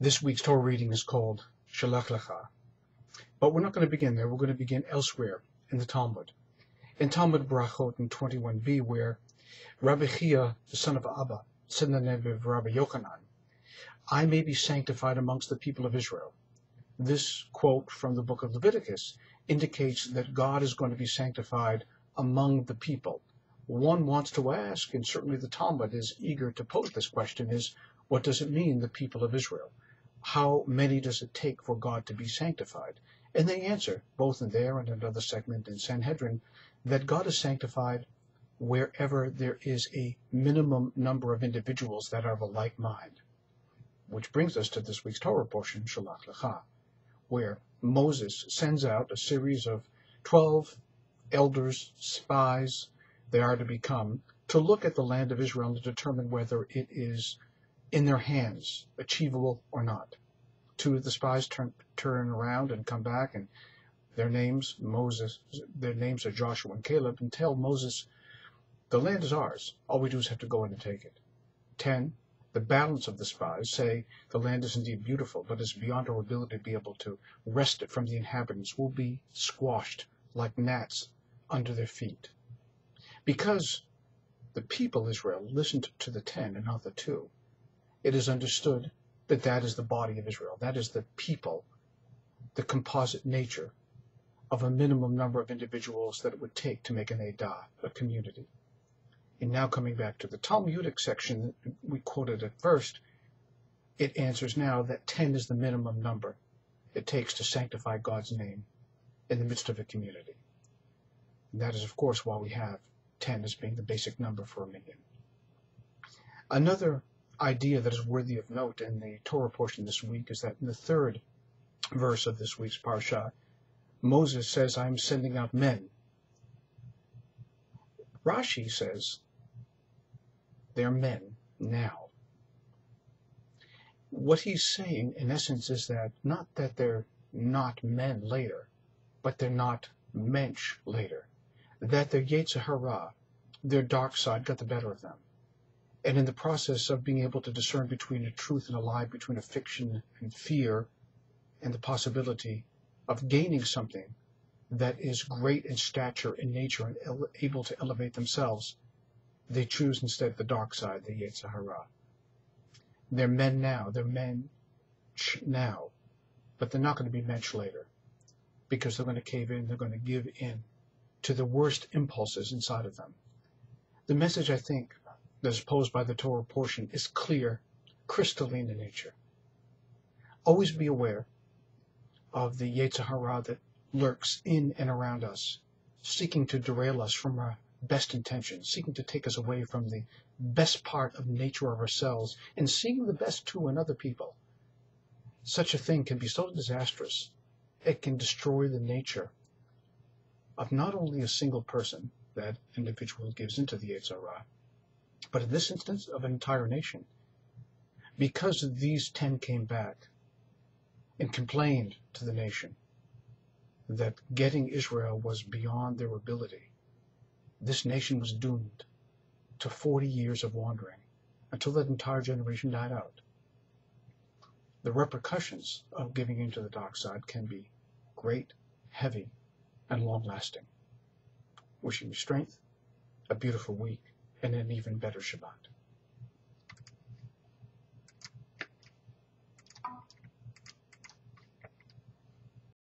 This week's Torah reading is called Shlach Lecha. But we're not going to begin there. We're going to begin elsewhere in the Talmud. In Talmud Brachot in 21b, where Rabbi Chia, the son of Abba, said in the name of Rabbi Yochanan, I may be sanctified amongst the people of Israel. This quote from the book of Leviticus indicates that God is going to be sanctified among the people. One wants to ask, and certainly the Talmud is eager to pose this question, is what does it mean, the people of Israel? How many does it take for God to be sanctified? And they answer, both in there and another segment in Sanhedrin, that God is sanctified wherever there is a minimum number of individuals that are of a like mind. Which brings us to this week's Torah portion, Shlach Lecha, where Moses sends out a series of 12 elders, spies, they are to become, to look at the land of Israel and to determine whether it is in their hands, achievable or not. Two of the spies turn around and come back, and their names are Joshua and Caleb, and tell Moses, the land is ours. All we do is have to go in and take it. 10, the balance of the spies say the land is indeed beautiful, but is beyond our ability to be able to wrest it from the inhabitants. We'll be squashed like gnats under their feet. Because the people Israel listened to the 10 and not the 2, it is understood that that is the body of Israel. That is the people, the composite nature of a minimum number of individuals that it would take to make an Edah, a community. And now coming back to the Talmudic section that we quoted at first, it answers now that 10 is the minimum number it takes to sanctify God's name in the midst of a community. And that is, of course, why we have 10 as being the basic number for a minyan. Another idea that is worthy of note in the Torah portion this week is that in the 3rd verse of this week's parsha, Moses says, I'm sending out men. Rashi says, they're men now. What he's saying, in essence, is that not that they're not men later, but they're not mensch later. That their Yetser, their dark side, got the better of them. And in the process of being able to discern between a truth and a lie, between a fiction and fear, and the possibility of gaining something that is great in stature and nature and able to elevate themselves, they choose instead the dark side, the Yetser. They're men now, they're men now, but they're not going to be mensch later, because they're going to cave in, they're going to give in to the worst impulses inside of them. The message, I think, that is posed by the Torah portion is clear, crystalline in nature. Always be aware of the Yetser that lurks in and around us, seeking to derail us from our best intentions, seeking to take us away from the best part of nature of ourselves and seeing the best too in other people. Such a thing can be so disastrous, it can destroy the nature of not only a single person, that individual gives into the Yetser, but in this instance of an entire nation. Because these 10 came back and complained to the nation that getting Israel was beyond their ability, this nation was doomed to 40 years of wandering until that entire generation died out. The repercussions of giving into the dark side can be great, heavy, and long-lasting. Wishing you strength, a beautiful week, and an even better Shabbat.